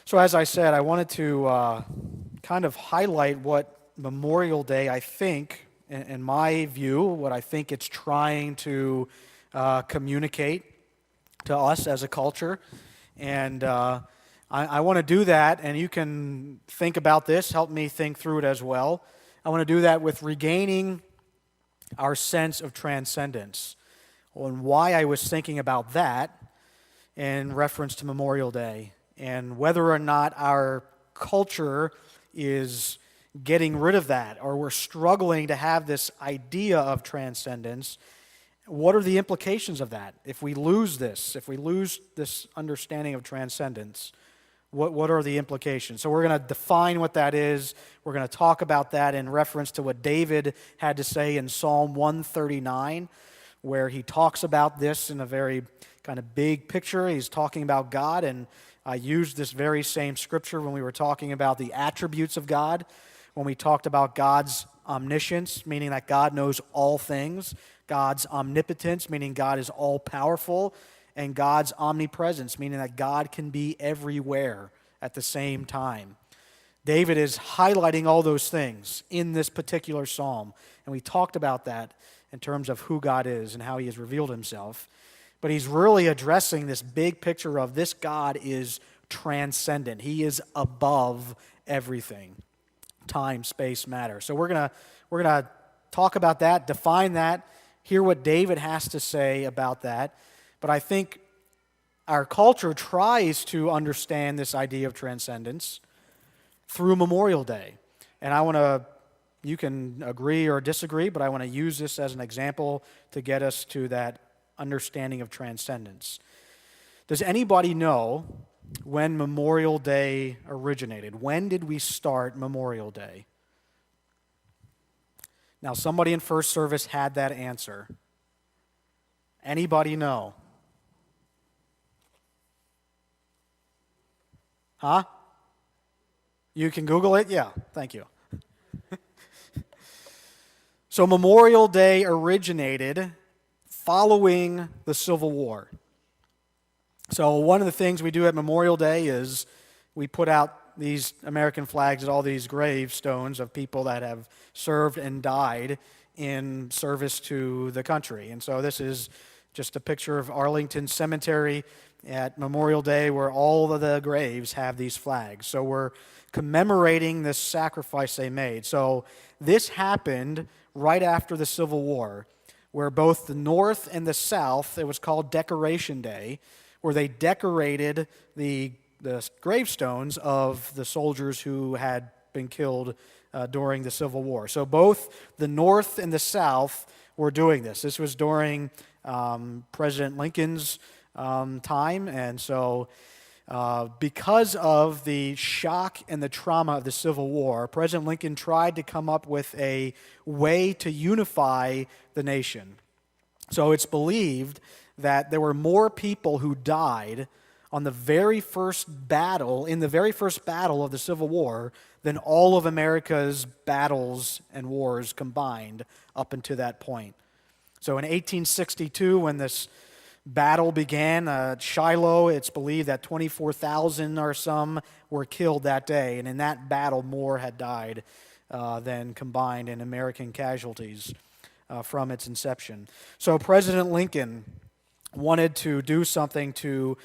So as I said, I wanted to kind of highlight what Memorial Day, I think, in my view, what I think it's trying to communicate to us as a culture. And I want to do that, and you can think about this, help me think through it as well. I want to do that with regaining our sense of transcendence. And why I was thinking about that in reference to Memorial Day, and whether or not our culture is getting rid of that, or we're struggling to have this idea of transcendence. What are the implications of that? If we lose this understanding of transcendence, what are the implications? So we're going to define what that is. We're going to talk about that in reference to what David had to say in Psalm 139, where he talks about this in a very kind of big picture. He's talking about God, and I used this very same scripture when we were talking about the attributes of God, when we talked about God's omniscience, meaning that God knows all things, God's omnipotence, meaning God is all-powerful, and God's omnipresence, meaning that God can be everywhere at the same time. David is highlighting all those things in this particular psalm, and we talked about that in terms of who God is and how he has revealed himself. But he's really addressing this big picture of this God is transcendent. He is above everything. Time, space, matter. So we're gonna talk about that, define that, hear what David has to say about that. But I think our culture tries to understand this idea of transcendence through Memorial Day. And you can agree or disagree, but I want to use this as an example to get us to that understanding of transcendence. Does anybody know when Memorial Day originated? When did we start Memorial Day? Now, somebody in first service had that answer. Anybody know? Huh? You can Google it? Yeah, thank you. So Memorial Day originated following the Civil War. So one of the things we do at Memorial Day is we put out these American flags at all these gravestones of people that have served and died in service to the country. And so this is just a picture of Arlington Cemetery at Memorial Day, where all of the graves have these flags. So we're commemorating this sacrifice they made. So this happened right after the Civil War, where both the North and the South, it was called Decoration Day, where they decorated the gravestones of the soldiers who had been killed during the Civil War. So both the North and the South were doing this. This was during President Lincoln's time, and so because of the shock and the trauma of the Civil War, President Lincoln tried to come up with a way to unify the nation. So it's believed that there were more people who died on the very first battle, in the very first battle of the Civil War, than all of America's battles and wars combined up until that point. So in 1862, when this battle began at Shiloh, it's believed that 24,000 or some were killed that day, and in that battle more had died than combined in American casualties from its inception. So President Lincoln wanted to do something to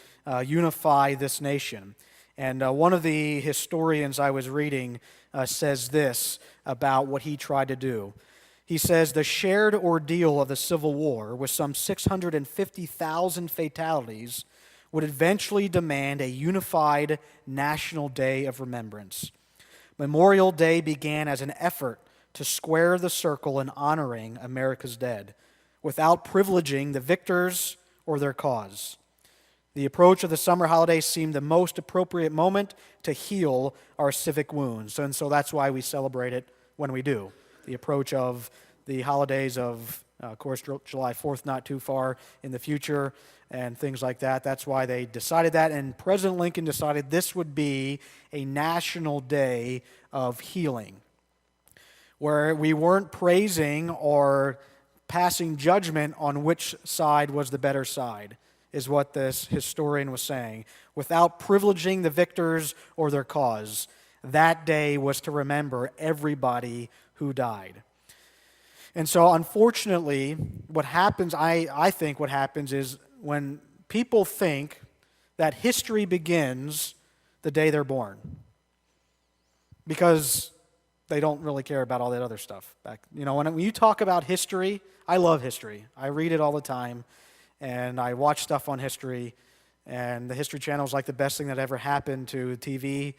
unify this nation. And one of the historians I was reading says this about what he tried to do. He says, the shared ordeal of the Civil War, with some 650,000 fatalities, would eventually demand a unified national day of remembrance. Memorial Day began as an effort to square the circle in honoring America's dead, without privileging the victors or their cause. The approach of the summer holidays seemed the most appropriate moment to heal our civic wounds, and so that's why we celebrate it when we do. The approach of the holidays of course, July 4th, not too far in the future, and things like that. That's why they decided that, and President Lincoln decided this would be a national day of healing, where we weren't praising or passing judgment on which side was the better side. is what this historian was saying, without privileging the victors or their cause. That day was to remember everybody who died. And so, unfortunately, what happens, I think what happens is when people think that history begins the day they're born, because they don't really care about all that other stuff. When you talk about history, I love history. I read it all the time, and I watch stuff on history, and the History Channel is like the best thing that ever happened to TV,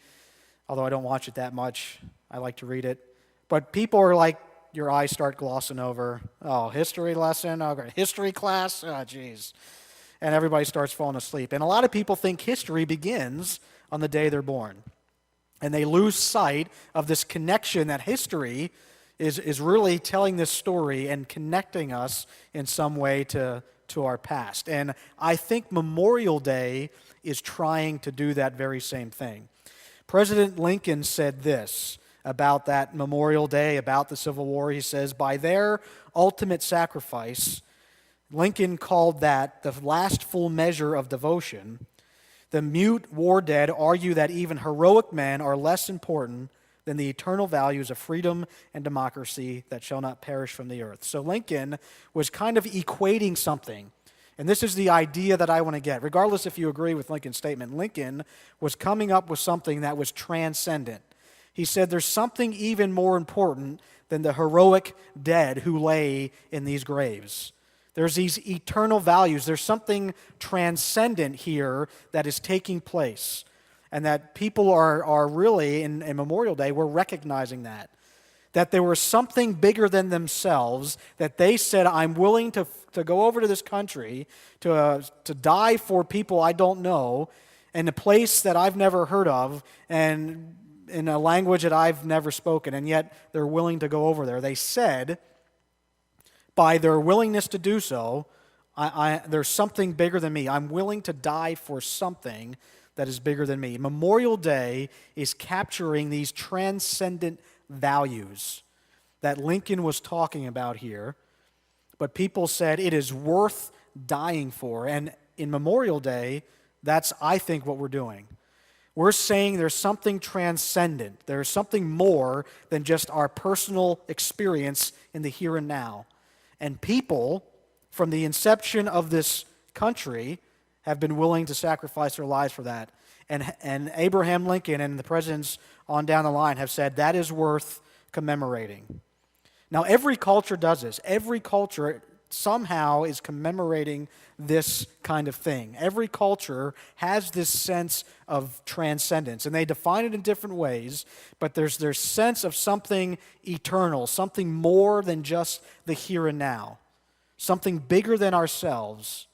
although I don't watch it that much. I like to read it. But people are like, your eyes start glossing over, oh, history lesson, oh, history class, oh, geez. And everybody starts falling asleep. And a lot of people think history begins on the day they're born. And they lose sight of this connection that history is really telling this story and connecting us in some way to our past. And I think Memorial Day is trying to do that very same thing. President Lincoln said this about that Memorial Day, about the Civil War. He says, by their ultimate sacrifice, Lincoln called that the last full measure of devotion. The mute war dead argue that even heroic men are less important than the eternal values of freedom and democracy that shall not perish from the earth. So Lincoln was kind of equating something. And this is the idea that I want to get. Regardless if you agree with Lincoln's statement, Lincoln was coming up with something that was transcendent. He said there's something even more important than the heroic dead who lay in these graves. There's these eternal values. There's something transcendent here that is taking place. And that people are really, in Memorial Day, we're recognizing that. That there was something bigger than themselves, that they said, I'm willing to go over to this country, to die for people I don't know, in a place that I've never heard of, and in a language that I've never spoken, and yet they're willing to go over there. They said, by their willingness to do so, there's something bigger than me. I'm willing to die for something that is bigger than me. Memorial Day is capturing these transcendent values that Lincoln was talking about here, but people said it is worth dying for. And in Memorial Day, that's, I think, what we're doing. We're saying there's something transcendent. There's something more than just our personal experience in the here and now. And people, from the inception of this country, have been willing to sacrifice their lives for that. And Abraham Lincoln and the presidents on down the line have said that is worth commemorating. Now, every culture does this. Every culture somehow is commemorating this kind of thing. Every culture has this sense of transcendence, and they define it in different ways, but there's their sense of something eternal, something more than just the here and now, something bigger than ourselves.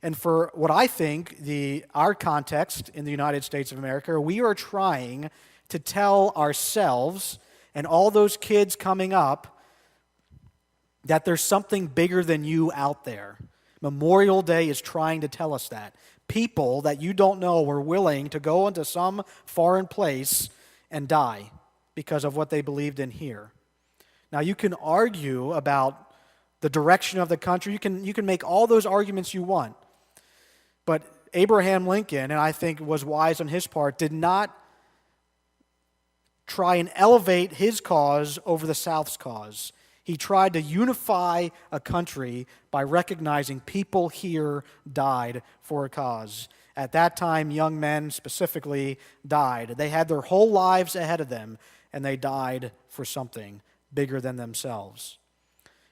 And for what I think, our context in the United States of America, we are trying to tell ourselves and all those kids coming up that there's something bigger than you out there. Memorial Day is trying to tell us that. People that you don't know were willing to go into some foreign place and die because of what they believed in here. Now, you can argue about the direction of the country. You can make all those arguments you want. But Abraham Lincoln, and I think was wise on his part, did not try and elevate his cause over the South's cause. He tried to unify a country by recognizing people here died for a cause. At that time, young men specifically died. They had their whole lives ahead of them, and they died for something bigger than themselves.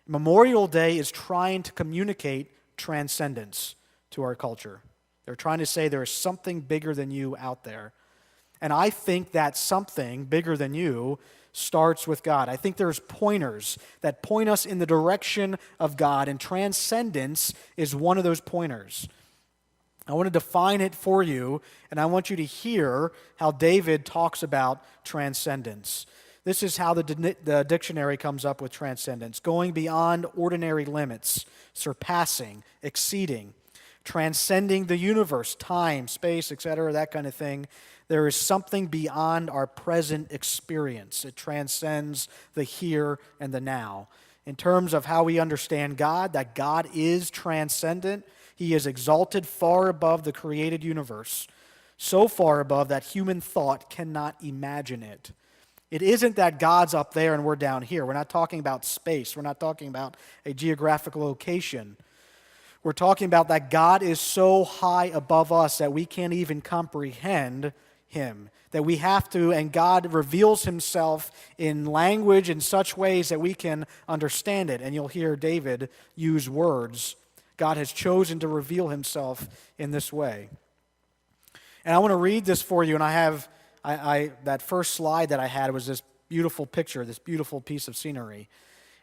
Memorial Day is trying to communicate transcendence to our culture. They're trying to say there is something bigger than you out there. And I think that something bigger than you starts with God. I think there's pointers that point us in the direction of God, and transcendence is one of those pointers. I want to define it for you, and I want you to hear how David talks about transcendence. This is how the dictionary comes up with transcendence: going beyond ordinary limits, surpassing, exceeding, transcending the universe, time, space, etc., that kind of thing. There is something beyond our present experience. It transcends the here and the now. In terms of how we understand God, that God is transcendent, He is exalted far above the created universe, so far above that human thought cannot imagine it. It isn't that God's up there and we're down here. We're not talking about space. We're not talking about a geographical location. We're talking about that God is so high above us that we can't even comprehend him. That we have to, and God reveals himself in language in such ways that we can understand it. And you'll hear David use words. God has chosen to reveal himself in this way. And I want to read this for you, and I have that first slide that I had was this beautiful picture, this beautiful piece of scenery.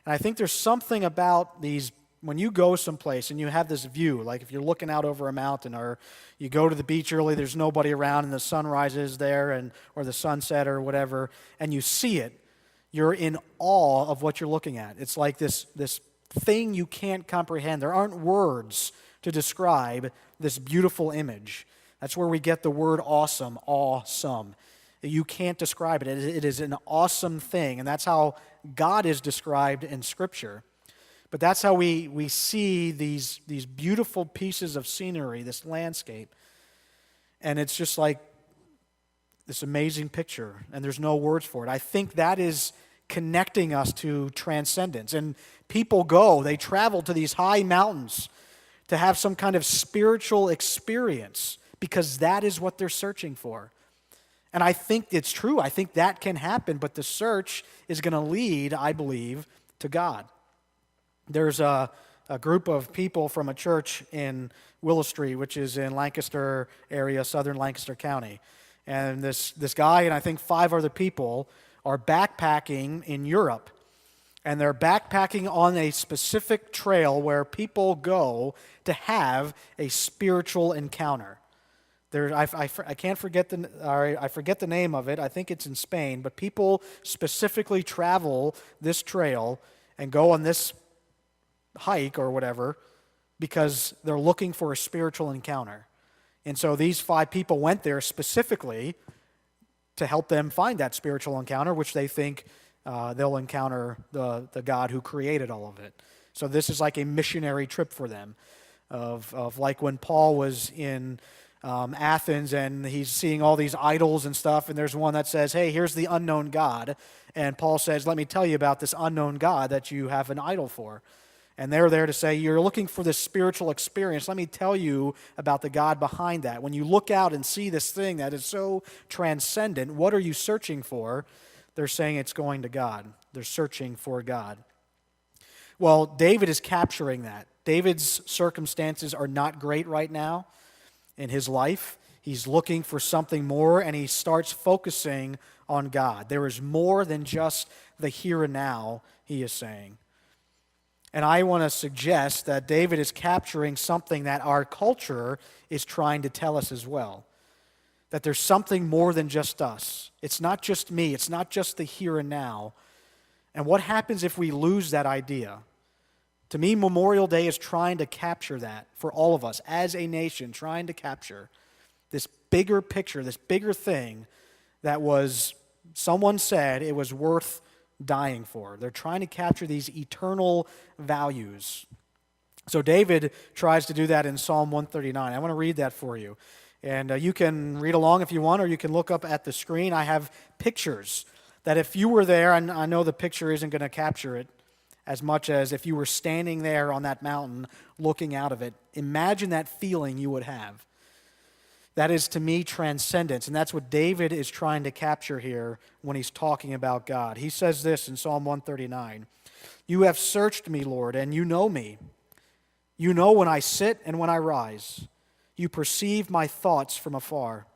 And I think there's something about these, when you go someplace and you have this view, like if you're looking out over a mountain or you go to the beach early, there's nobody around and the sun rises there or the sunset or whatever, and you see it, you're in awe of what you're looking at. It's like this thing you can't comprehend. There aren't words to describe this beautiful image. That's where we get the word awesome. You can't describe it. It is an awesome thing, and that's how God is described in Scripture. But that's how we see these beautiful pieces of scenery, this landscape, and it's just like this amazing picture, and there's no words for it. I think that is connecting us to transcendence. And people they travel to these high mountains to have some kind of spiritual experience because that is what they're searching for. And I think it's true. I think that can happen, but the search is going to lead, I believe, to God. There's a group of people from a church in Willow Street, which is in Lancaster area, southern Lancaster County. And this guy and I think 5 other people are backpacking in Europe. And they're backpacking on a specific trail where people go to have a spiritual encounter. I forget the name of it. I think it's in Spain, but people specifically travel this trail and go on this hike or whatever because they're looking for a spiritual encounter. And so these 5 people went there specifically to help them find that spiritual encounter, which they think they'll encounter the God who created all of it. So this is like a missionary trip for them, of like when Paul was in Athens and he's seeing all these idols and stuff, and there's one that says, hey, here's the unknown God. And Paul says, let me tell you about this unknown God that you have an idol for. And they're there to say, you're looking for this spiritual experience. Let me tell you about the God behind that. When you look out and see this thing that is so transcendent, what are you searching for? They're saying it's going to God. They're searching for God. Well, David is capturing that. David's circumstances are not great right now in his life. He's looking for something more, and he starts focusing on God. There is more than just the here and now, he is saying. And I want to suggest that David is capturing something that our culture is trying to tell us as well. That there's something more than just us. It's not just me. It's not just the here and now. And what happens if we lose that idea? To me, Memorial Day is trying to capture that for all of us as a nation, trying to capture this bigger picture, this bigger thing that was, someone said it was worth dying for. They're trying to capture these eternal values. So David tries to do that in Psalm 139. I want to read that for you. And you can read along if you want, or you can look up at the screen. I have pictures that if you were there, and I know the picture isn't going to capture it as much as if you were standing there on that mountain looking out of it, imagine that feeling you would have. That is, to me, transcendence, and that's what David is trying to capture here when he's talking about God. He says this in Psalm 139, "You have searched me, Lord, and you know me. You know when I sit and when I rise. You perceive my thoughts from afar.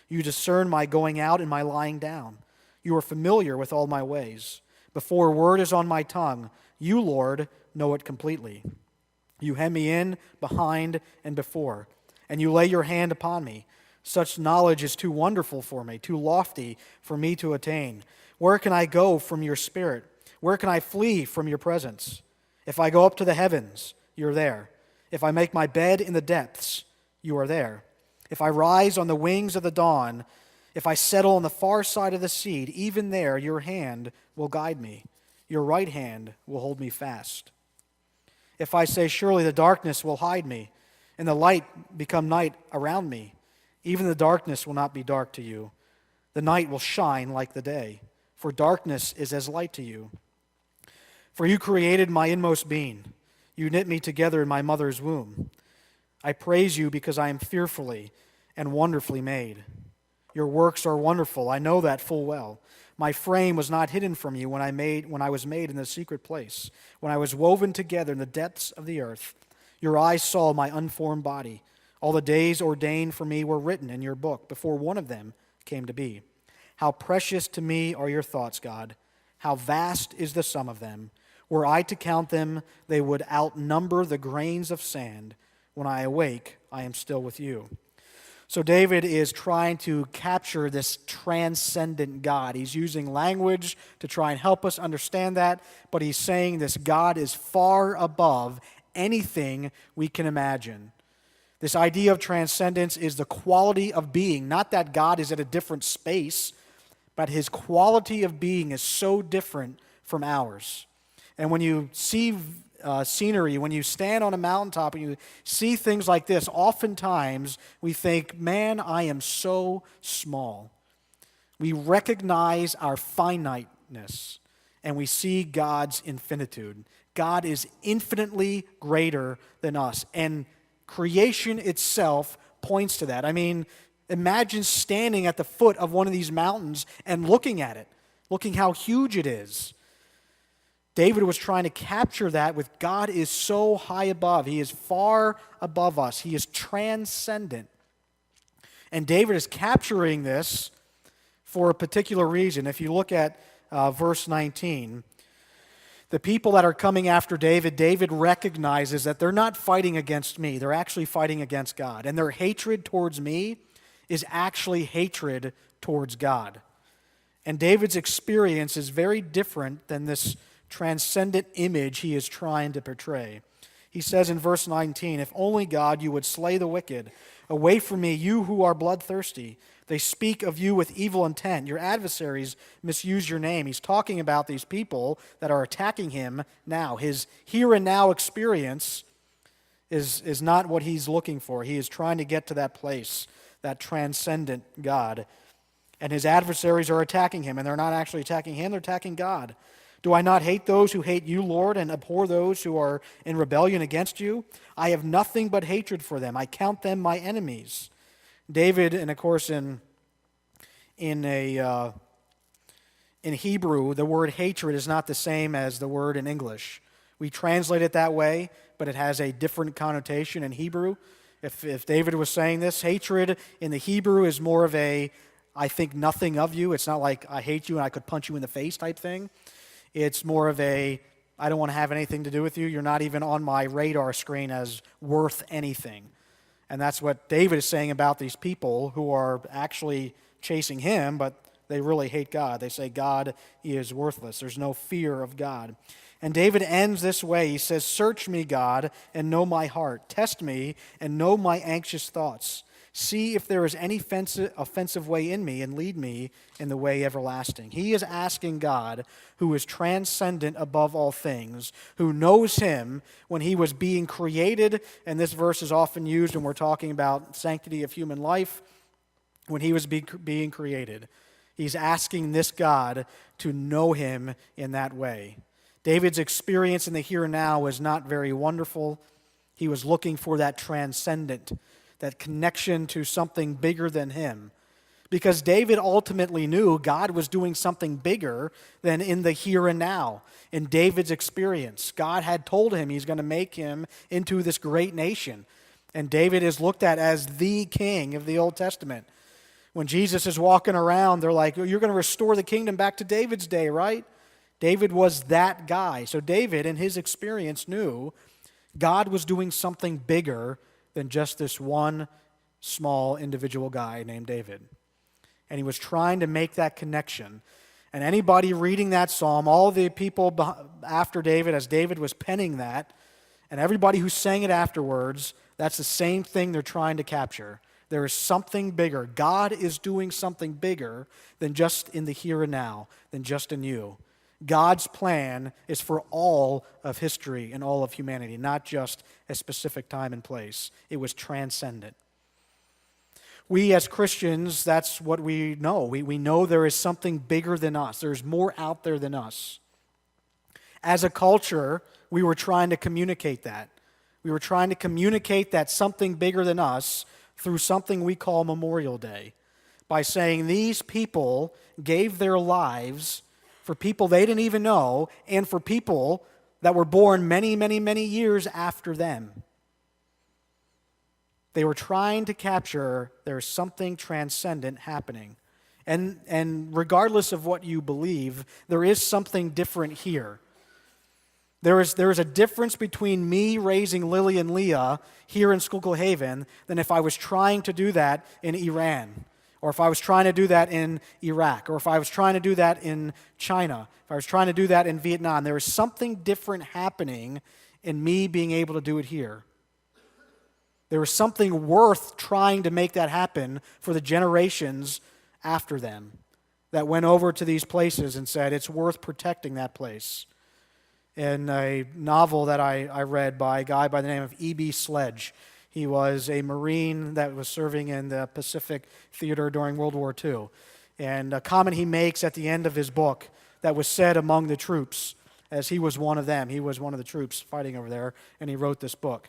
You discern my going out and my lying down. You are familiar with all my ways. Before a word is on my tongue, you, Lord, know it completely. You hem me in, behind, and before, and you lay your hand upon me. Such knowledge is too wonderful for me, too lofty for me to attain. Where can I go from your spirit? Where can I flee from your presence? If I go up to the heavens, you're there. If I make my bed in the depths, you are there. If I rise on the wings of the dawn, if I settle on the far side of the sea, even there your hand will guide me. Your right hand will hold me fast. If I say, surely the darkness will hide me, and the light become night around me. Even the darkness will not be dark to you. The night will shine like the day, for darkness is as light to you. For you created my inmost being. You knit me together in my mother's womb. I praise you because I am fearfully and wonderfully made. Your works are wonderful. I know that full well. My frame was not hidden from you when I was made in the secret place, when I was woven together in the depths of the earth. Your eyes saw my unformed body. All the days ordained for me were written in your book before one of them came to be. How precious to me are your thoughts, God. How vast is the sum of them. Were I to count them, they would outnumber the grains of sand. When I awake, I am still with you. So David is trying to capture this transcendent God. He's using language to try and help us understand that, but he's saying this God is far above anything we can imagine. This idea of transcendence is the quality of being, not that God is at a different space, but his quality of being is so different from ours. And when you see scenery, when you stand on a mountaintop and you see things like this, oftentimes we think, man, I am so small. We recognize our finiteness and we see God's infinitude. God is infinitely greater than us. And creation itself points to that. I mean, imagine standing at the foot of one of these mountains and looking at it, looking how huge it is. David was trying to capture that with God is so high above. He is far above us. He is transcendent. And David is capturing this for a particular reason. If you look at verse 19, the people that are coming after David, David recognizes that they're not fighting against me. They're actually fighting against God. And their hatred towards me is actually hatred towards God. And David's experience is very different than this transcendent image he is trying to portray. He says in verse 19, if only God you would slay the wicked. Away from me, you who are bloodthirsty. They speak of you with evil intent. Your adversaries misuse your name. He's talking about these people that are attacking him now. His here and now experience is not what he's looking for. He is trying to get to that place, that transcendent God. And his adversaries are attacking him, and they're not actually attacking him, they're attacking God. Do I not hate those who hate you, Lord, and abhor those who are in rebellion against you? I have nothing but hatred for them. I count them my enemies. David, and of course in Hebrew, the word hatred is not the same as the word in English. We translate it that way, but it has a different connotation in Hebrew. If David was saying this, hatred in the Hebrew is more of a, I think nothing of you. It's not like I hate you and I could punch you in the face type thing. It's more of a, I don't want to have anything to do with you. You're not even on my radar screen as worth anything. And that's what David is saying about these people who are actually chasing him, but they really hate God. They say God is worthless. There's no fear of God. And David ends this way. He says, search me, God, and know my heart. Test me and know my anxious thoughts. See if there is any offensive way in me and lead me in the way everlasting. He is asking God, who is transcendent above all things, who knows him when he was being created, and this verse is often used when we're talking about sanctity of human life, when he was being created. He's asking this God to know him in that way. David's experience in the here and now was not very wonderful. He was looking for that transcendent, that connection to something bigger than him. Because David ultimately knew God was doing something bigger than in the here and now. In David's experience, God had told him he's going to make him into this great nation. And David is looked at as the king of the Old Testament. When Jesus is walking around, they're like, you're going to restore the kingdom back to David's day, right? David was that guy. So David, in his experience, knew God was doing something bigger than just this one small individual guy named David. And he was trying to make that connection. And anybody reading that psalm, all the people after David, as David was penning that, and everybody who sang it afterwards, that's the same thing they're trying to capture. There is something bigger. God is doing something bigger than just in the here and now, than just in you. God's plan is for all of history and all of humanity, not just a specific time and place. It was transcendent. We as Christians, that's what we know. We know there is something bigger than us. There's more out there than us. As a culture, we were trying to communicate that. We were trying to communicate that something bigger than us through something we call Memorial Day, by saying these people gave their lives for people they didn't even know and for people that were born many, many, many years after them. They were trying to capture there's something transcendent happening. And regardless of what you believe, there is something different here. There is a difference between me raising Lily and Leah here in Schuylkill Haven than if I was trying to do that in Iran, or if I was trying to do that in Iraq, or if I was trying to do that in China, if I was trying to do that in Vietnam. There is something different happening in me being able to do it here. There was something worth trying to make that happen for the generations after them that went over to these places and said it's worth protecting that place. In a novel that I read by a guy by the name of E.B. Sledge, he was a Marine that was serving in the Pacific Theater during World War II. And a comment he makes at the end of his book that was said among the troops, as he was one of them. He was one of the troops fighting over there, and he wrote this book.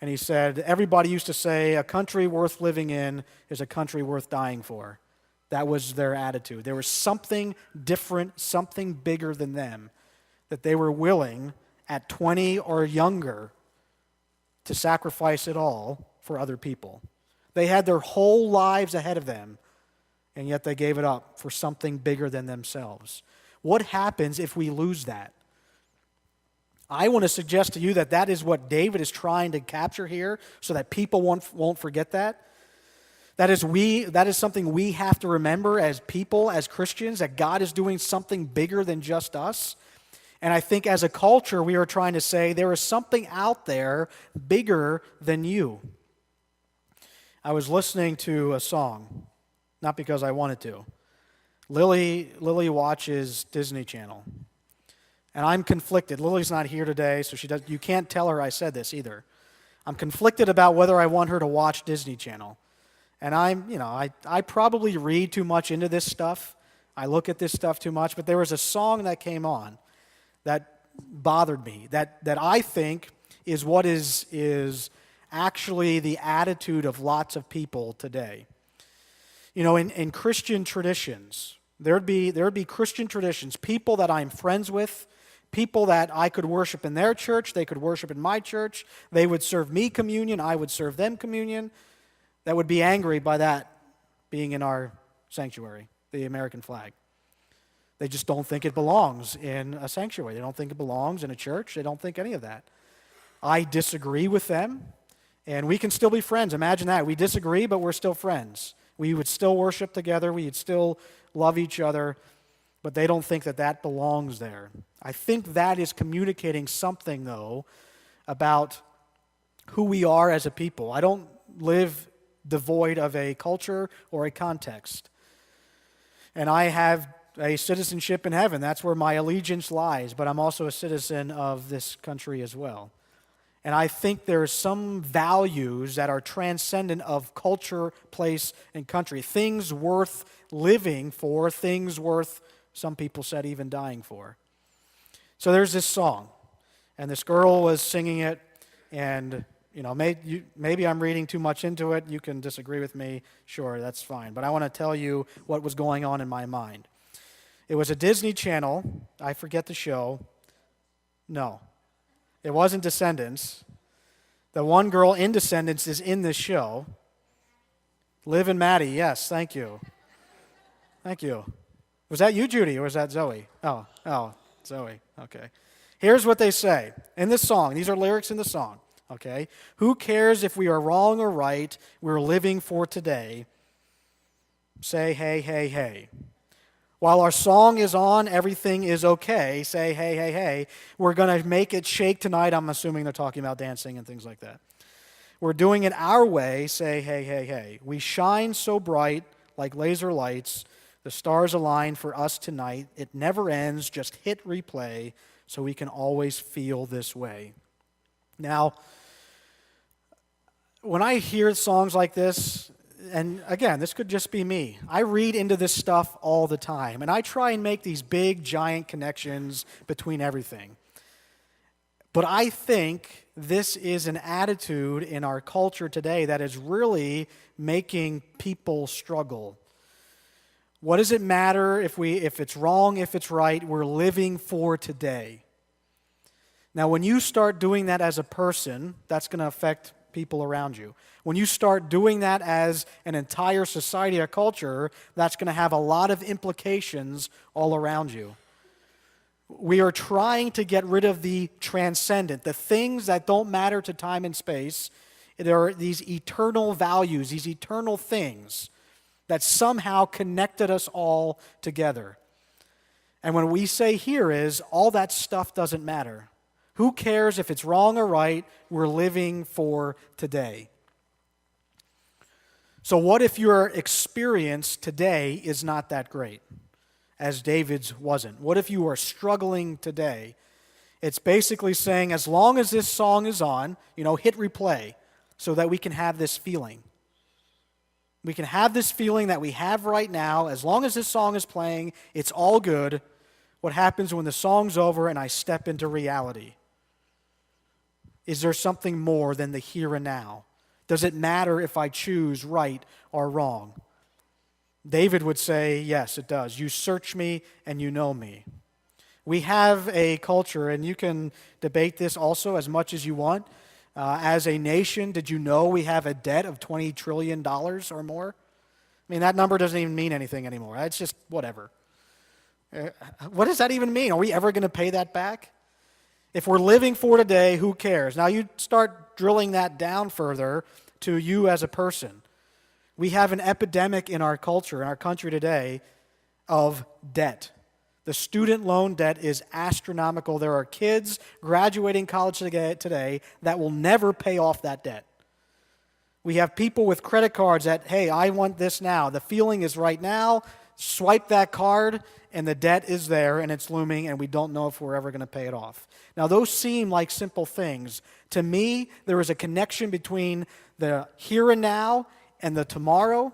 And he said, everybody used to say, a country worth living in is a country worth dying for. That was their attitude. There was something different, something bigger than them, that they were willing at 20 or younger to sacrifice it all for other people. They had their whole lives ahead of them, and yet they gave it up for something bigger than themselves. What happens if we lose that? I want to suggest to you that that is what David is trying to capture here so that people won't forget that. That is something we have to remember as people, as Christians, that God is doing something bigger than just us. And I think as a culture, we are trying to say there is something out there bigger than you. I was listening to a song, not because I wanted to. Lily watches Disney Channel. And I'm conflicted. Lily's not here today, so you can't tell her I said this either. I'm conflicted about whether I want her to watch Disney Channel. And I probably read too much into this stuff. I look at this stuff too much. But there was a song that came on that bothered me, that I think is what is actually the attitude of lots of people today. You know, in Christian traditions, there'd be Christian traditions, people that I'm friends with, people that I could worship in their church, they could worship in my church, they would serve me communion, I would serve them communion, that would be angry by that being in our sanctuary, the American flag. They just don't think it belongs in a sanctuary. They don't think it belongs in a church. They don't think any of that. I disagree with them, and we can still be friends. Imagine that. We disagree, but we're still friends. We would still worship together. We would still love each other, but they don't think that that belongs there. I think that is communicating something, though, about who we are as a people. I don't live devoid of a culture or a context. And I have a citizenship in heaven. That's where my allegiance lies, but I'm also a citizen of this country as well. And I think there are some values that are transcendent of culture, place, and country. Things worth living for, things worth, some people said, even dying for. So there's this song, and this girl was singing it, and maybe I'm reading too much into it. You can disagree with me. Sure, that's fine. But I want to tell you what was going on in my mind. It was a Disney Channel. I forget the show. No. It wasn't Descendants. The one girl in Descendants is in this show. Liv and Maddie, yes, thank you. Thank you. Was that you, Judy, or was that Zoe? Oh, Zoe, okay. Here's what they say in this song. These are lyrics in the song, okay? Who cares if we are wrong or right? We're living for today. Say, hey, hey, hey. While our song is on, everything is okay. Say, hey, hey, hey. We're going to make it shake tonight. I'm assuming they're talking about dancing and things like that. We're doing it our way. Say, hey, hey, hey. We shine so bright like laser lights The stars align for us tonight. It never ends. Just hit replay so we can always feel this way. Now, when I hear songs like this, and again, this could just be me, I read into this stuff all the time, and I try and make these big, giant connections between everything. But I think this is an attitude in our culture today that is really making people struggle. What does it matter if it's wrong, if it's right? We're living for today. Now, when you start doing that as a person, that's going to affect people around you. When you start doing that as an entire society or culture, that's going to have a lot of implications all around you. We are trying to get rid of the transcendent, the things that don't matter to time and space. There are these eternal values, these eternal things that somehow connected us all together. And when we say here is, all that stuff doesn't matter. Who cares if it's wrong or right? We're living for today. So what if your experience today is not that great, as David's wasn't? What if you are struggling today? It's basically saying, as long as this song is on, hit replay so that we can have this feeling. We can have this feeling that we have right now. As long as this song is playing, it's all good. What happens when the song's over and I step into reality? Is there something more than the here and now? Does it matter if I choose right or wrong? David would say, yes, it does. You search me and you know me. We have a culture, and you can debate this also as much as you want. As a nation, did you know we have a debt of $20 trillion or more? I mean, that number doesn't even mean anything anymore. It's just whatever. What does that even mean? Are we ever going to pay that back? If we're living for today, who cares? Now you start drilling that down further to you as a person. We have an epidemic in our culture, in our country today, of debt. The student loan debt is astronomical. There are kids graduating college today that will never pay off that debt. We have people with credit cards that, hey, I want this now. The feeling is right now. Swipe that card, and the debt is there, and it's looming, and we don't know if we're ever going to pay it off. Now, those seem like simple things. To me, there is a connection between the here and now and the tomorrow.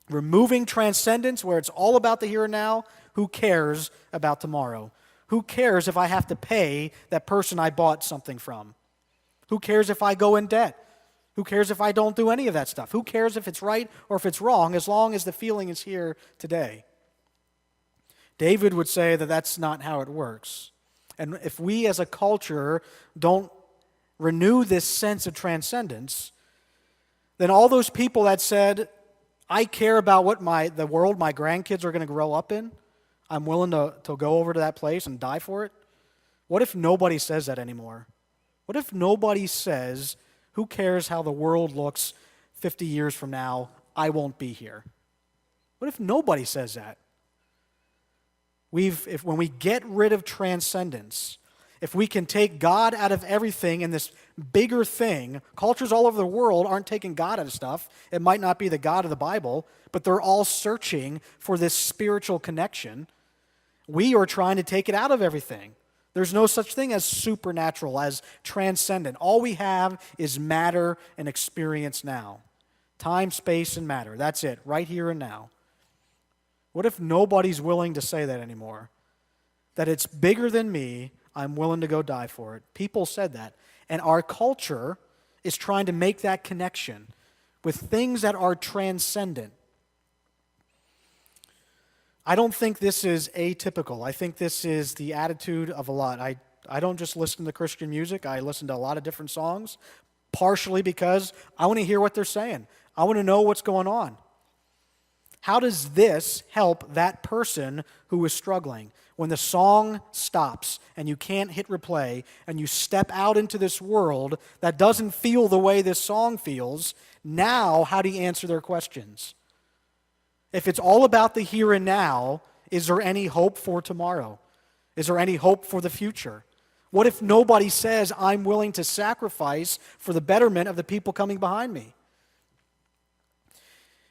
Removing transcendence, where it's all about the here and now, who cares about tomorrow? Who cares if I have to pay that person I bought something from? Who cares if I go in debt? Who cares if I don't do any of that stuff? Who cares if it's right or if it's wrong, as long as the feeling is here today? David would say that that's not how it works. And if we as a culture don't renew this sense of transcendence, then all those people that said, I care about what the world my grandkids are going to grow up in, I'm willing to go over to that place and die for it. What if nobody says that anymore? What if nobody says, who cares how the world looks 50 years from now, I won't be here? What if nobody says that? When we get rid of transcendence, if we can take God out of everything and this bigger thing, cultures all over the world aren't taking God out of stuff. It might not be the God of the Bible, but they're all searching for this spiritual connection. We are trying to take it out of everything. There's no such thing as supernatural, as transcendent. All we have is matter and experience now. Time, space, and matter. That's it, right here and now. What if nobody's willing to say that anymore? That it's bigger than me, I'm willing to go die for it. People said that. And our culture is trying to make that connection with things that are transcendent. I don't think this is atypical. I think this is the attitude of a lot. I don't just listen to Christian music. I listen to a lot of different songs, partially because I want to hear what they're saying. I want to know what's going on. How does this help that person who is struggling? When the song stops and you can't hit replay and you step out into this world that doesn't feel the way this song feels, now how do you answer their questions? If it's all about the here and now, is there any hope for tomorrow? Is there any hope for the future? What if nobody says, I'm willing to sacrifice for the betterment of the people coming behind me?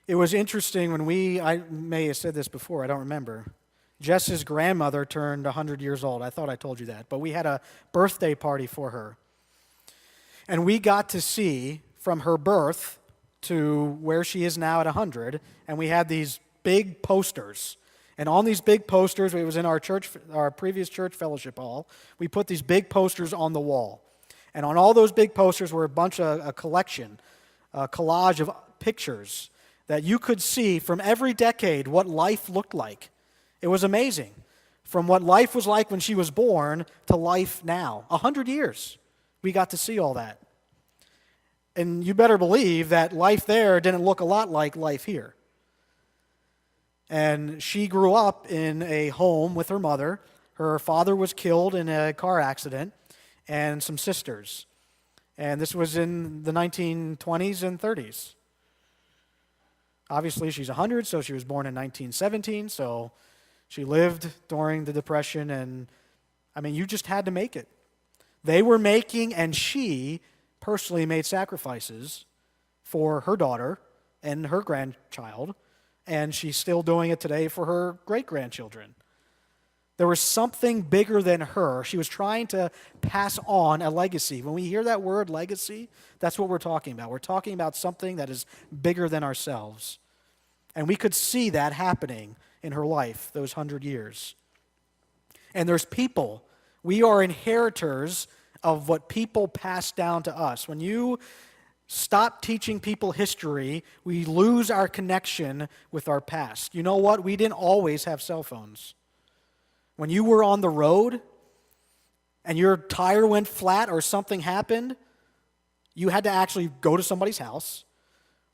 It was interesting when I may have said this before, I don't remember. Jess's grandmother turned 100 years old. I thought I told you that. But we had a birthday party for her. And we got to see from her birth to where she is now at 100, and we had these big posters. And on these big posters, it was in our previous church fellowship hall, we put these big posters on the wall. And on all those big posters were a collection, a collage of pictures that you could see from every decade what life looked like. It was amazing. From what life was like when she was born to life now. 100 years. We got to see all that. And you better believe that life there didn't look a lot like life here. And she grew up in a home with her mother. Her father was killed in a car accident, and some sisters. And this was in the 1920s and 30s. Obviously, she's 100, so she was born in 1917, so she lived during the Depression, and, you just had to make it. They were making, and she personally made sacrifices for her daughter and her grandchild, and she's still doing it today for her great-grandchildren. There was something bigger than her. She was trying to pass on a legacy. When we hear that word legacy, that's what we're talking about. We're talking about something that is bigger than ourselves. And we could see that happening in her life, those 100 years. And there's people. We are inheritors of what people pass down to us. When you stop teaching people history, we lose our connection with our past. You know what? We didn't always have cell phones. When you were on the road and your tire went flat or something happened, you had to actually go to somebody's house,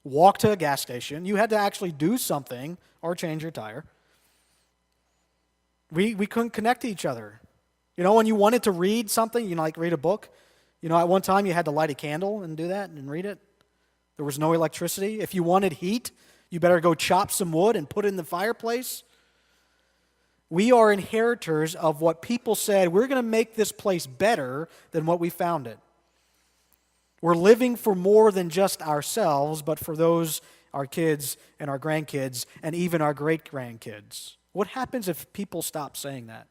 walk to a gas station. You had to actually do something or change your tire. We couldn't connect to each other. When you wanted to read something, read a book, at one time you had to light a candle and do that and read it. There was no electricity. If you wanted heat, you better go chop some wood and put it in the fireplace. We are inheritors of what people said, we're going to make this place better than what we found it. We're living for more than just ourselves, but for those, our kids and our grandkids, and even our great-grandkids. What happens if people stop saying that?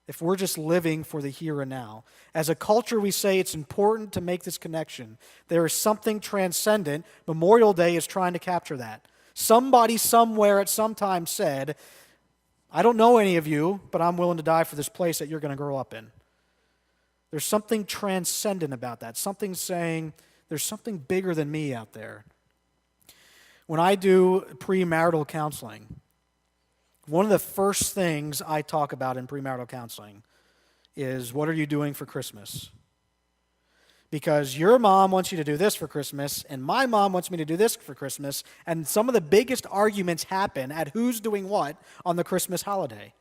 If we're just living for the here and now. As a culture, we say it's important to make this connection. There is something transcendent. Memorial Day is trying to capture that. Somebody somewhere at some time said, I don't know any of you, but I'm willing to die for this place that you're going to grow up in. There's something transcendent about that. Something saying, there's something bigger than me out there. When I do premarital counseling, one of the first things I talk about in premarital counseling is, what are you doing for Christmas? Because your mom wants you to do this for Christmas, and my mom wants me to do this for Christmas, and some of the biggest arguments happen at who's doing what on the Christmas holiday.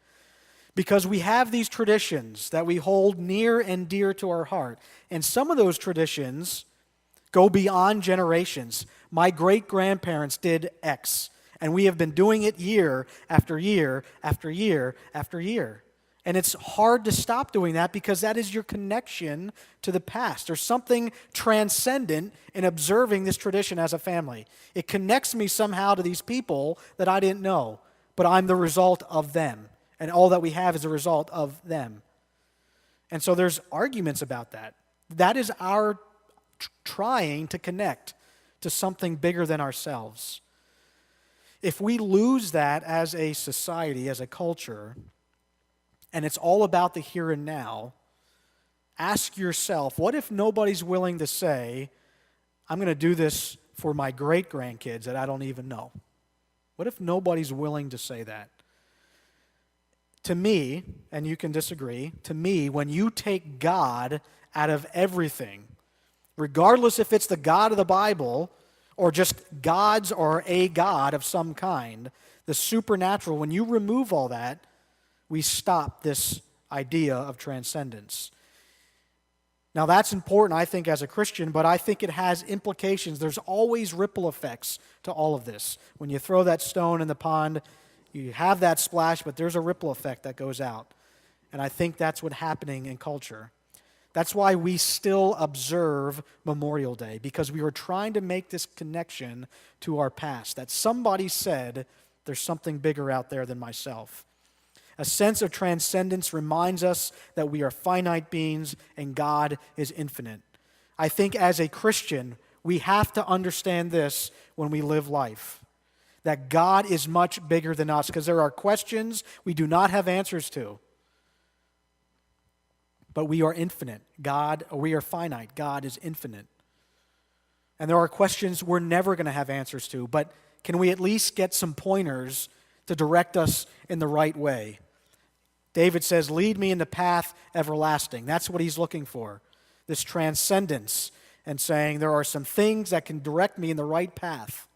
Because we have these traditions that we hold near and dear to our heart, and some of those traditions go beyond generations. My great-grandparents did X, and we have been doing it year after year after year after year. And it's hard to stop doing that because that is your connection to the past. There's something transcendent in observing this tradition as a family. It connects me somehow to these people that I didn't know, but I'm the result of them. And all that we have is a result of them. And so there's arguments about that. That is our trying to connect to something bigger than ourselves. If we lose that as a society, as a culture, and it's all about the here and now, ask yourself, what if nobody's willing to say, I'm going to do this for my great-grandkids that I don't even know? What if nobody's willing to say that? To me, and you can disagree, to me, when you take God out of everything, regardless if it's the God of the Bible or just gods or a God of some kind, the supernatural, when you remove all that, we stop this idea of transcendence. Now that's important, I think, as a Christian, but I think it has implications. There's always ripple effects to all of this. When you throw that stone in the pond, you have that splash, but there's a ripple effect that goes out. And I think that's what's happening in culture. That's why we still observe Memorial Day, because we were trying to make this connection to our past, that somebody said, there's something bigger out there than myself. A sense of transcendence reminds us that we are finite beings and God is infinite. I think as a Christian, we have to understand this when we live life, that God is much bigger than us, because there are questions we do not have answers to. But we are infinite. We are finite. God is infinite. And there are questions we're never going to have answers to, but can we at least get some pointers to direct us in the right way? David says, lead me in the path everlasting. That's what he's looking for, this transcendence, and saying there are some things that can direct me in the right path,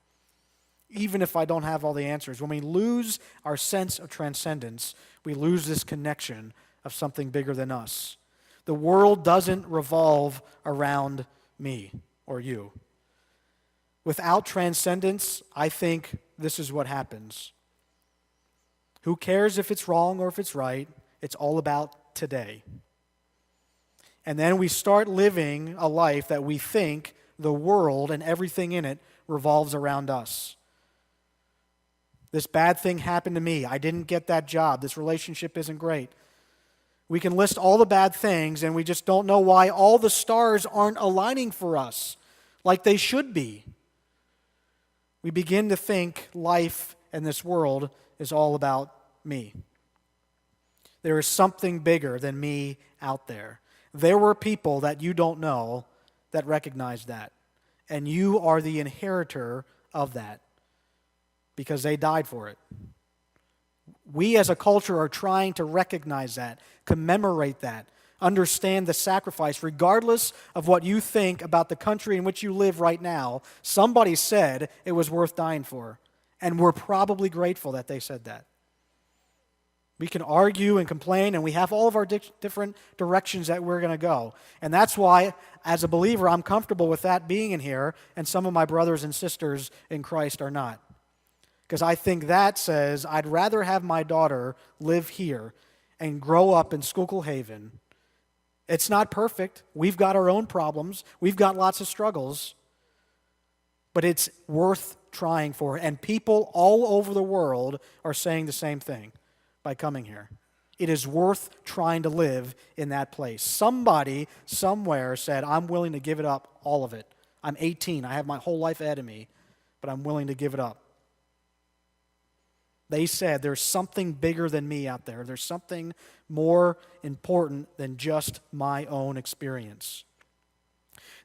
even if I don't have all the answers. When we lose our sense of transcendence, we lose this connection of something bigger than us. The world doesn't revolve around me or you. Without transcendence, I think this is what happens. Who cares if it's wrong or if it's right? It's all about today. And then we start living a life that we think the world and everything in it revolves around us. This bad thing happened to me. I didn't get that job. This relationship isn't great. We can list all the bad things, and we just don't know why all the stars aren't aligning for us like they should be. We begin to think life and this world is all about me. There is something bigger than me out there. There were people that you don't know that recognize that, and you are the inheritor of that because they died for it. We as a culture are trying to recognize that, commemorate that, understand the sacrifice. Regardless of what you think about the country in which you live right now, somebody said it was worth dying for, and we're probably grateful that they said that. We can argue and complain, and we have all of our different directions that we're going to go. And that's why, as a believer, I'm comfortable with that being in here, and some of my brothers and sisters in Christ are not. Because I think that says I'd rather have my daughter live here and grow up in Schuylkill Haven. It's not perfect. We've got our own problems. We've got lots of struggles. But it's worth trying for. And people all over the world are saying the same thing by coming here. It is worth trying to live in that place. Somebody somewhere said, I'm willing to give it up, all of it. I'm 18. I have my whole life ahead of me, but I'm willing to give it up. They said, there's something bigger than me out there. There's something more important than just my own experience.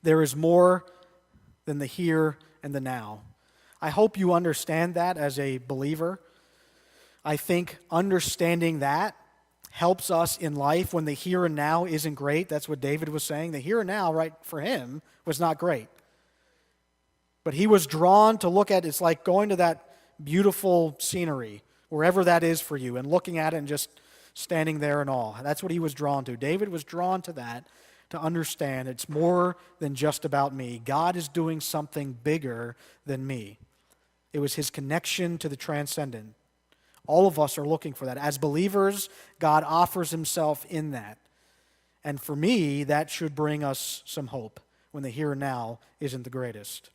There is more than the here and the now. I hope you understand that as a believer. I think understanding that helps us in life when the here and now isn't great. That's what David was saying. The here and now, right, for him, was not great. But he was drawn to look at, it's like going to that beautiful scenery, wherever that is for you, and looking at it and just standing there in awe. That's what he was drawn to. David was drawn to that, to understand it's more than just about me. God is doing something bigger than me. It was his connection to the transcendent. All of us are looking for that. As believers, God offers himself in that. And for me, that should bring us some hope when the here and now isn't the greatest.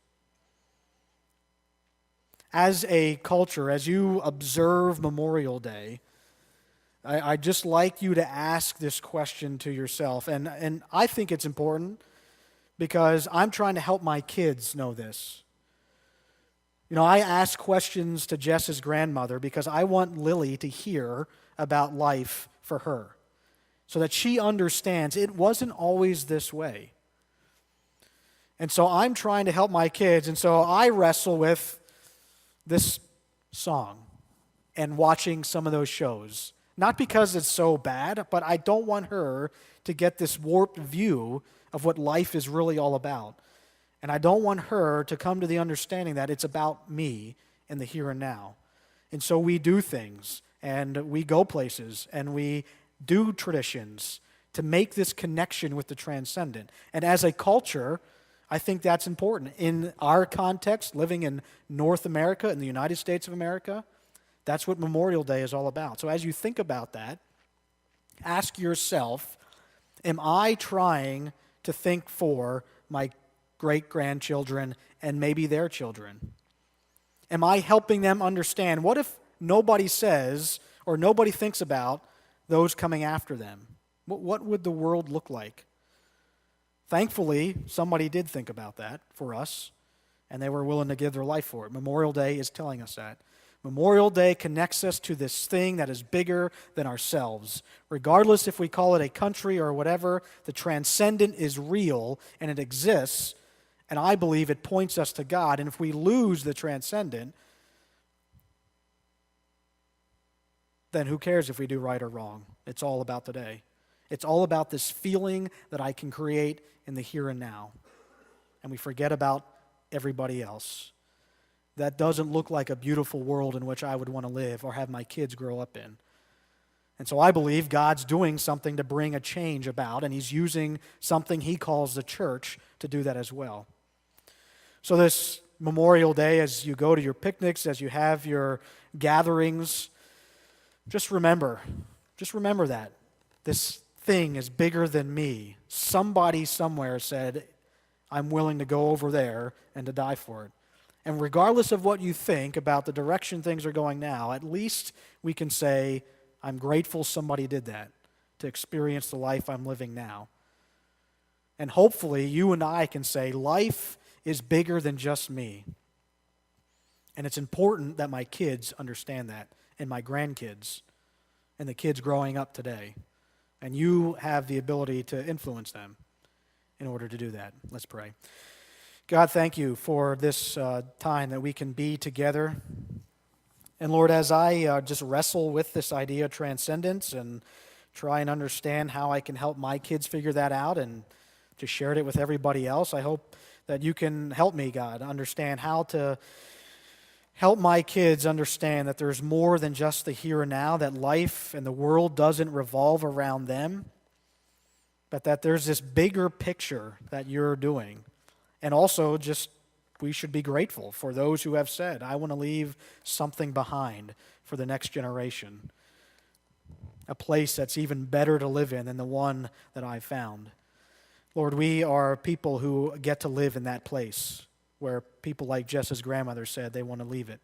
As a culture, as you observe Memorial Day, I'd just like you to ask this question to yourself. And I think it's important because I'm trying to help my kids know this. You know, I ask questions to Jess's grandmother because I want Lily to hear about life for her so that she understands it wasn't always this way. And so I'm trying to help my kids, and so I wrestle with this song and watching some of those shows. Not because it's so bad, but I don't want her to get this warped view of what life is really all about. And I don't want her to come to the understanding that it's about me in the here and now. And so we do things, and we go places, and we do traditions to make this connection with the transcendent. And as a culture, I think that's important. In our context, living in North America, in the United States of America, that's what Memorial Day is all about. So as you think about that, ask yourself, Am I trying to think for my great-grandchildren and maybe their children? Am I helping them understand, what if nobody says or nobody thinks about those coming after them? What would the world look like? Thankfully, somebody did think about that for us, and they were willing to give their life for it. Memorial Day is telling us that. Memorial Day connects us to this thing that is bigger than ourselves. Regardless if we call it a country or whatever, the transcendent is real and it exists, and I believe it points us to God. And if we lose the transcendent, then who cares if we do right or wrong? It's all about today. It's all about this feeling that I can create in the here and now. And we forget about everybody else. That doesn't look like a beautiful world in which I would want to live or have my kids grow up in. And so I believe God's doing something to bring a change about, and He's using something He calls the church to do that as well. So this Memorial Day, as you go to your picnics, as you have your gatherings, just remember that. This thing is bigger than me. Somebody somewhere said, I'm willing to go over there and to die for it. And regardless of what you think about the direction things are going now, at least we can say, I'm grateful somebody did that to experience the life I'm living now. And hopefully you and I can say, life is bigger than just me. And it's important that my kids understand that, and my grandkids, and the kids growing up today. And you have the ability to influence them in order to do that. Let's pray. God, thank you for this time that we can be together. And Lord, as I just wrestle with this idea of transcendence and try and understand how I can help my kids figure that out and to share it with everybody else, I hope that you can help me, God, understand how to help my kids understand that there's more than just the here and now, that life and the world doesn't revolve around them, but that there's this bigger picture that you're doing. And also, just we should be grateful for those who have said, I want to leave something behind for the next generation, a place that's even better to live in than the one that I found. Lord, we are people who get to live in that place where people like Jess's grandmother said they want to leave it.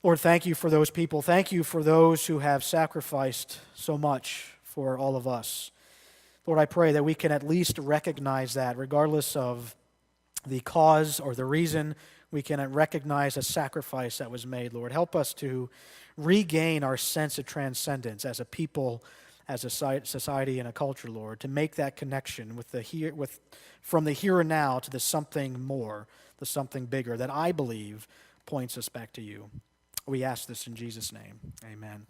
Lord, thank you for those people. Thank you for those who have sacrificed so much for all of us. Lord, I pray that we can at least recognize that, regardless of the cause or the reason, we can recognize a sacrifice that was made. Lord, help us to regain our sense of transcendence as a people, as a society and a culture, Lord, to make that connection from the here and now to the something more, the something bigger that I believe points us back to you. We ask this in Jesus' name. Amen.